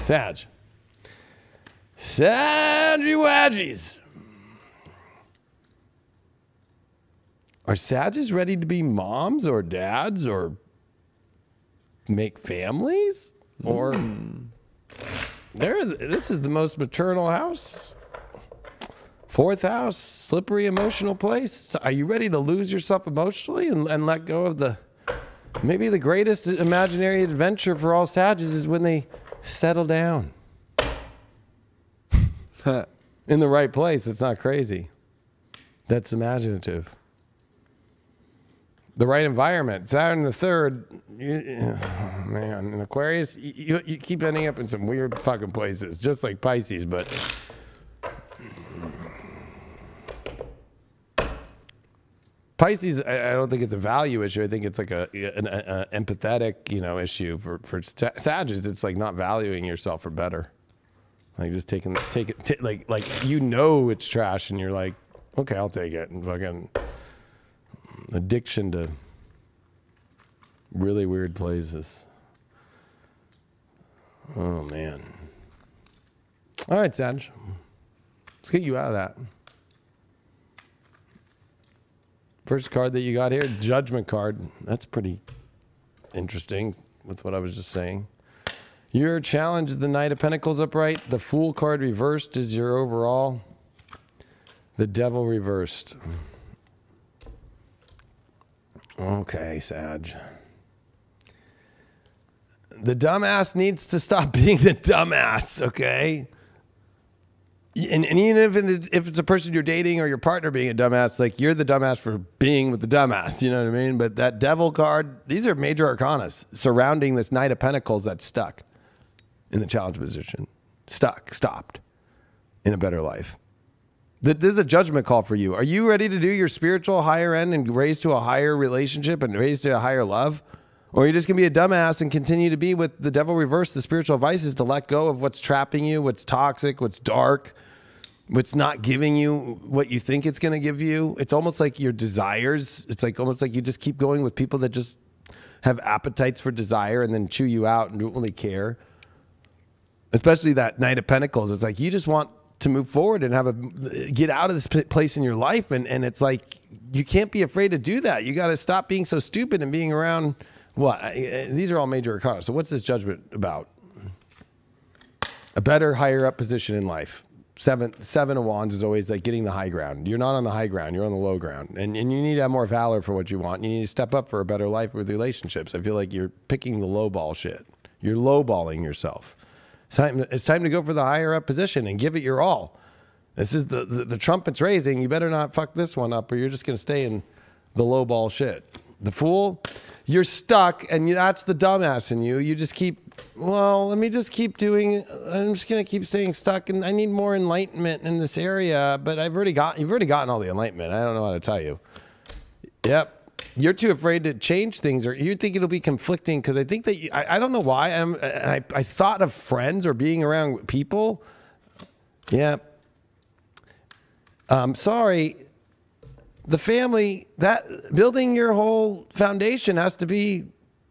Sag. Saggy Wadgies. Are Sages ready to be moms or dads or make families? Or this is the most maternal house. Fourth house, slippery emotional place. So are you ready to lose yourself emotionally and let go of the... Maybe the greatest imaginary adventure for all Sages is when they settle down. In the right place. It's not crazy. That's imaginative. The right environment. Saturn the third, man, in Aquarius, you keep ending up in some weird fucking places, just like Pisces, but Pisces, I don't think it's a value issue. I think it's like an empathetic, issue for Sagittarius. It's like not valuing yourself for better. Like just take it, like it's trash, and you're like, okay, I'll take it, and fucking addiction to really weird places. Oh man. All right, Sag. Let's get you out of that. First card that you got here, Judgment card. That's pretty interesting with what I was just saying. Your challenge is the Knight of Pentacles upright. The Fool card reversed is your overall. The Devil reversed. Okay, Sag. The dumbass needs to stop being the dumbass, okay? And even if it's a person you're dating or your partner being a dumbass, like you're the dumbass for being with the dumbass, you know what I mean? But that Devil card, these are major arcanas surrounding this Knight of Pentacles that's stuck in the challenge position. Stopped in a better life. This is a judgment call for you. Are you ready to do your spiritual higher end and raise to a higher relationship and raise to a higher love? Or are you just going to be a dumbass and continue to be with the Devil reverse? The spiritual advice is to let go of what's trapping you, what's toxic, what's dark, what's not giving you what you think it's going to give you. It's almost like your desires. It's like almost like you just keep going with people that just have appetites for desire and then chew you out and don't really care. Especially that Knight of Pentacles. It's like you just want to move forward and get out of this place in your life. And it's like, you can't be afraid to do that. You got to stop being so stupid and being around these are all major arcana. So what's this judgment about? A better, higher up position in life. Seven of Wands is always like getting the high ground. You're not on the high ground. You're on the low ground. And you need to have more valor for what you want. You need to step up for a better life with relationships. I feel like you're picking the low ball shit. You're lowballing yourself. It's time to go for the higher up position and give it your all. This is the trumpet's raising. You better not fuck this one up or you're just going to stay in the low ball shit. The Fool, you're stuck and that's the dumbass in you. You just keep, let me just keep doing, I'm just going to keep staying stuck and I need more enlightenment in this area, but you've already gotten all the enlightenment. I don't know how to tell you. Yep. You're too afraid to change things, or you think it'll be conflicting. Because I think that I don't know why. I thought of friends or being around people. Yeah. Sorry. The family, that building your whole foundation has to be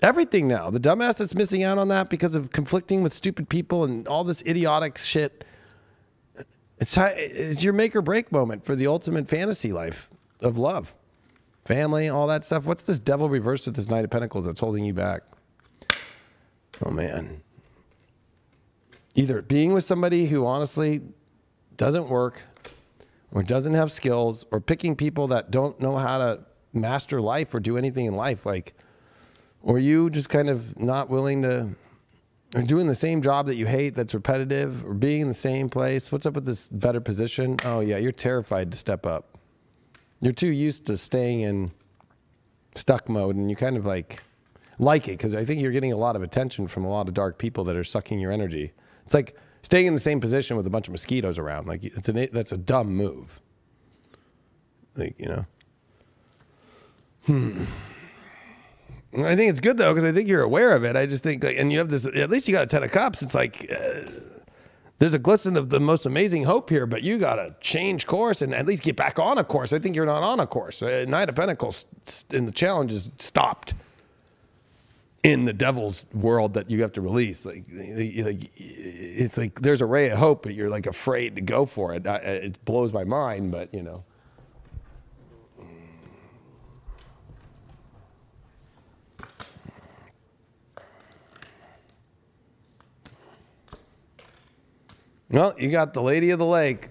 everything now. The dumbass that's missing out on that because of conflicting with stupid people and all this idiotic shit. It's your make or break moment for the ultimate fantasy life of love. Family, all that stuff. What's this Devil reversed with this Knight of Pentacles that's holding you back? Oh, man. Either being with somebody who honestly doesn't work or doesn't have skills, or picking people that don't know how to master life or do anything in life. Or you just kind of not willing to, or doing the same job that you hate that's repetitive, or being in the same place. What's up with this better position? Oh, yeah, you're terrified to step up. You're too used to staying in stuck mode, and you kind of like it because I think you're getting a lot of attention from a lot of dark people that are sucking your energy. It's like staying in the same position with a bunch of mosquitoes around. Like that's a dumb move. Like, I think it's good though, because I think you're aware of it. I just think and you have this, at least you got a 10 of Cups. It's like, there's a glisten of the most amazing hope here, but you got to change course and at least get back on a course. I think you're not on a course. Knight of Pentacles in the challenge is stopped. in the devil's world that you have to release. Like it's like there's a ray of hope, but you're like afraid to go for it. It blows my mind, but you know. Well, you got the Lady of the Lake.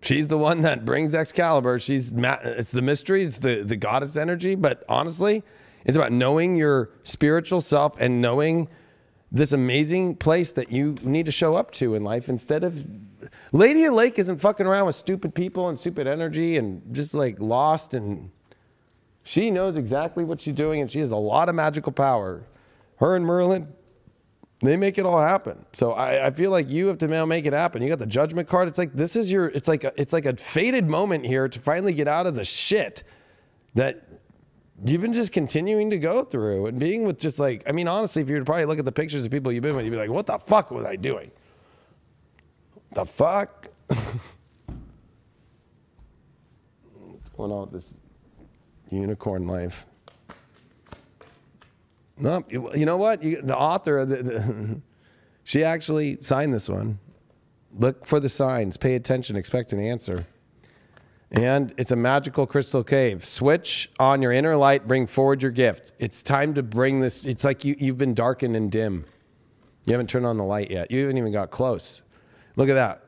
She's the one that brings Excalibur. It's the mystery. It's the goddess energy. But honestly, it's about knowing your spiritual self and knowing this amazing place that you need to show up to in life instead of... Lady of the Lake isn't fucking around with stupid people and stupid energy and just like lost. And she knows exactly what she's doing and she has a lot of magical power. Her and Merlin... they make it all happen. So I feel like you have to now make it happen. You got the Judgment card. It's like this is your. It's like a fated moment here to finally get out of the shit that you've been just continuing to go through and being with just like. I mean, honestly, if you were to probably look at the pictures of people you've been with, you'd be like, "What the fuck was I doing? The fuck? What's going on with this unicorn life?" No, you know what? The author, she actually signed this one. Look for the signs. Pay attention. Expect an answer. And it's a magical crystal cave. Switch on your inner light. Bring forward your gift. It's time to bring this. It's like you've been darkened and dim. You haven't turned on the light yet. You haven't even got close. Look at that.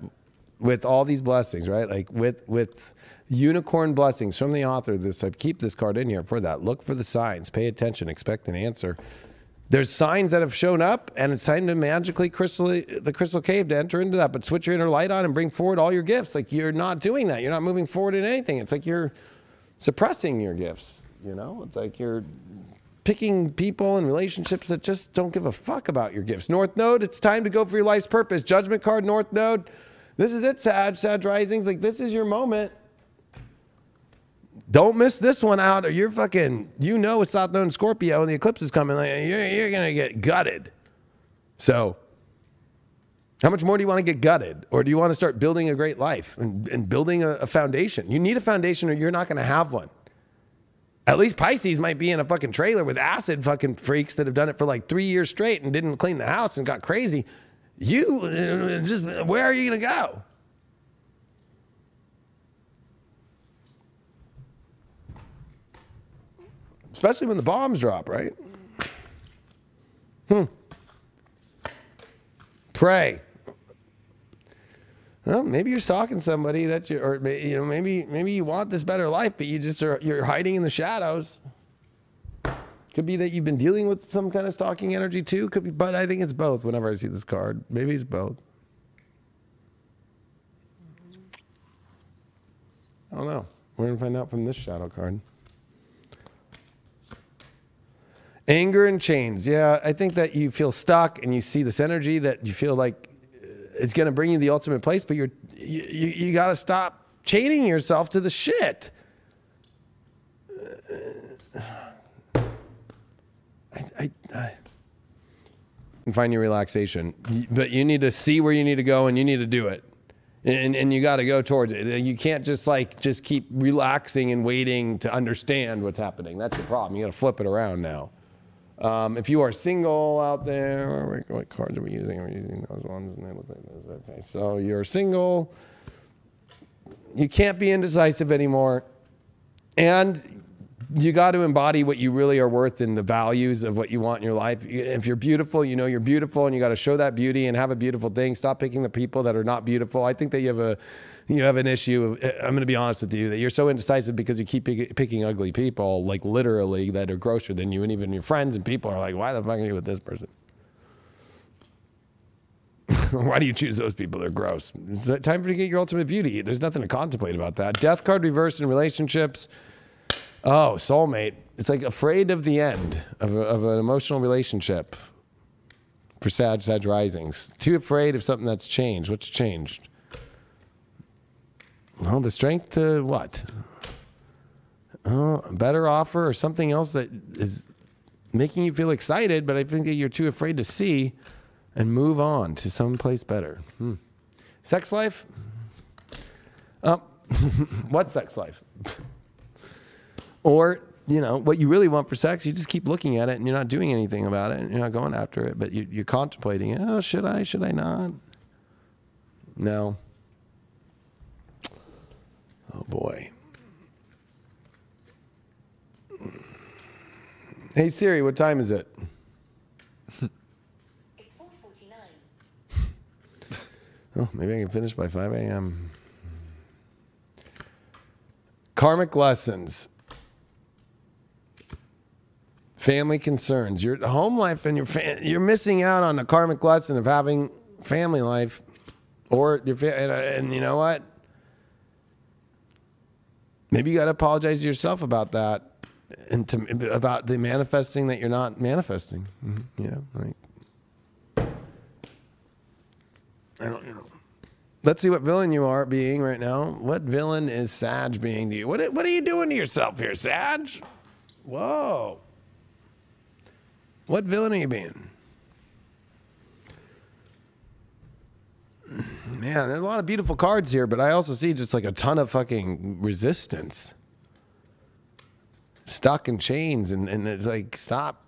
With all these blessings, right? Like with unicorn blessings from the author of this. I keep this card in here for that. Look for the signs. Pay attention. Expect an answer. There's signs that have shown up, and it's time to magically the crystal cave to enter into that. But switch your inner light on and bring forward all your gifts. Like you're not doing that. You're not moving forward in anything. It's like you're suppressing your gifts. You know, it's like you're picking people and relationships that just don't give a fuck about your gifts. North Node, it's time to go for your life's purpose. Judgment card, North Node. This is it, Sag Risings. Like this is your moment. Don't miss this one out or you're fucking, you know it's South Node and Scorpio and the eclipse is coming. Like, you're going to get gutted. So how much more do you want to get gutted? Or do you want to start building a great life and building a foundation? You need a foundation or you're not going to have one. At least Pisces might be in a fucking trailer with acid fucking freaks that have done it for like 3 years straight and didn't clean the house and got crazy. You just, where are you going to go? Especially when the bombs drop, right? Pray. Well, maybe you're stalking somebody that or you know, maybe you want this better life, but you're hiding in the shadows. Could be that you've been dealing with some kind of stalking energy too. Could be, but I think it's both. Whenever I see this card, maybe it's both. I don't know. We're gonna find out from this shadow card. Anger and chains. Yeah, I think that you feel stuck and you see this energy that you feel like it's going to bring you the ultimate place, but you got to stop chaining yourself to the shit. And find your relaxation, but you need to see where you need to go and you need to do it. And you got to go towards it. You can't just keep relaxing and waiting to understand what's happening. That's the problem. You got to flip it around now. If you are single out there, what cards are we using? We're using those ones, and they look like those. Okay, so you're single. You can't be indecisive anymore, and you got to embody what you really are worth and the values of what you want in your life. If you're beautiful, you know you're beautiful, and you got to show that beauty and have a beautiful thing. Stop picking the people that are not beautiful. I think that you have an issue. I'm going to be honest with you, that you're so indecisive because you keep picking ugly people, like literally, that are grosser than you. And even your friends and people are like, why the fuck are you with this person? Why do you choose those people? They're gross. It's time for you to get your ultimate beauty. There's nothing to contemplate about that. Death card reversed in relationships. Oh, soulmate. It's like afraid of the end of an emotional relationship for Sag Risings. Too afraid of something that's changed. What's changed? Well, the strength to what? A better offer or something else that is making you feel excited, but I think that you're too afraid to see and move on to someplace better. Sex life? What sex life? Or you know, what you really want for sex, you just keep looking at it and you're not doing anything about it. And you're not going after it, but you're contemplating it. Oh, should I not? No. Oh boy. Hey Siri, what time is it? It's 4:49. Oh, maybe I can finish by 5 a.m. Karmic lessons. Family concerns. Your home life and you're missing out on a karmic lesson of having family life, or your and you know what? Maybe you got to apologize to yourself about that, and about the manifesting that you're not manifesting. You know, like I don't know. Let's see what villain you are being right now. What villain is Sag being to you? What are you doing to yourself here, Sag? Whoa. What villain are you being? Man, there's a lot of beautiful cards here, but I also see just like a ton of fucking resistance. Stuck in chains, and it's like, stop.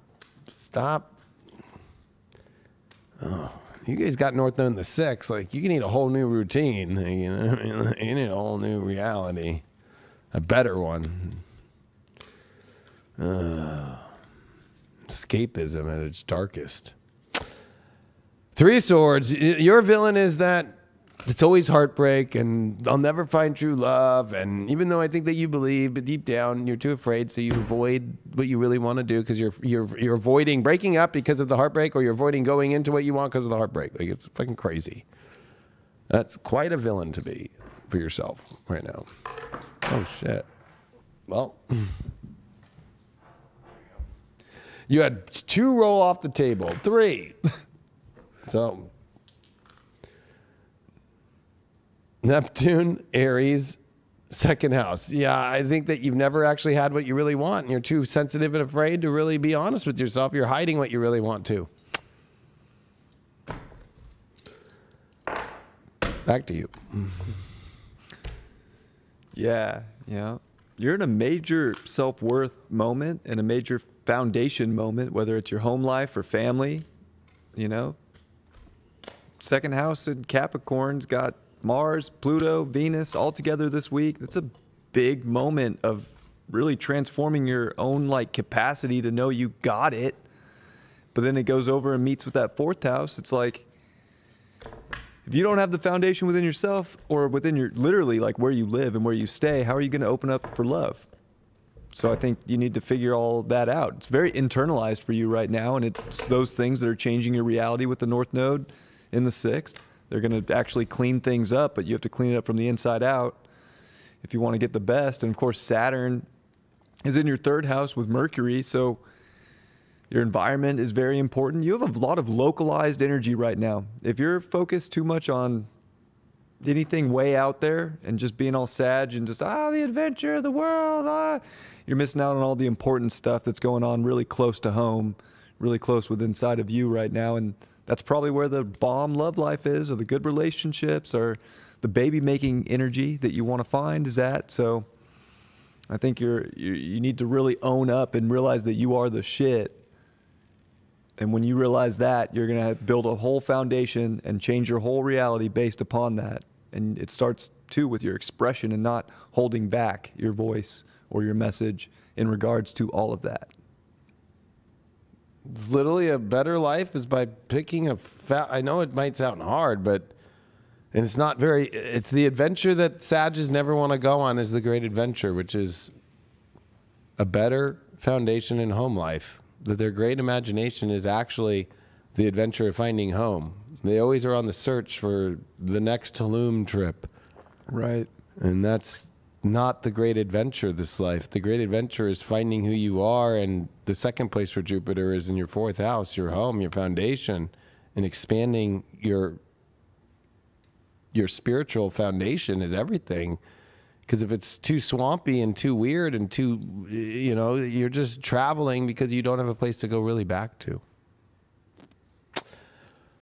Oh, you guys got North Node in the 6. Like, you need a whole new routine. You know, you need a whole new reality. A better one. Escapism at its darkest. 3 of Swords. Your villain is that it's always heartbreak and I'll never find true love. And even though I think that you believe, but deep down you're too afraid, so you avoid what you really want to do because you're avoiding breaking up because of the heartbreak, or you're avoiding going into what you want because of the heartbreak. Like, it's fucking crazy. That's quite a villain to be for yourself right now. Oh shit. Well, you had 2 roll off the table. 3. So, Neptune, Aries, 2nd house. Yeah, I think that you've never actually had what you really want, and you're too sensitive and afraid to really be honest with yourself. You're hiding what you really want to. Back to you. Yeah. You're in a major self-worth moment and a major foundation moment, whether it's your home life or family. You know, 2nd house in Capricorn's got Mars, Pluto, Venus all together this week. That's a big moment of really transforming your own like capacity to know you got it. But then it goes over and meets with that 4th house. It's like, if you don't have the foundation within yourself, or within your literally like where you live and where you stay, how are you going to open up for love? So I think you need to figure all that out. It's very internalized for you right now, and it's those things that are changing your reality with the North Node in the 6th. They're going to actually clean things up, but you have to clean it up from the inside out if you want to get the best. And of course, Saturn is in your 3rd house with Mercury, so your environment is very important. You have a lot of localized energy right now. If you're focused too much on anything way out there and just being all Sag and just, the adventure of the world, you're missing out on all the important stuff that's going on really close to home, really close with inside of you right now. And that's probably where the bomb love life is, or the good relationships, or the baby making energy that you want to find is at. So I think you need to really own up and realize that you are the shit. And when you realize that, you're going to build a whole foundation and change your whole reality based upon that. And it starts too with your expression and not holding back your voice or your message in regards to all of that. It's literally a better life is by picking I know it might sound hard, but and it's not very, it's the adventure that Sages never want to go on, is the great adventure, which is a better foundation in home life. That their great imagination is actually the adventure of finding home. They always are on the search for the next Tulum trip. Right. And that's not the great adventure, this life. The great adventure is finding who you are, and the 2nd place for Jupiter is in your 4th house, your home, your foundation, and expanding your spiritual foundation is everything. Because if it's too swampy and too weird and too, you're just traveling because you don't have a place to go really back to.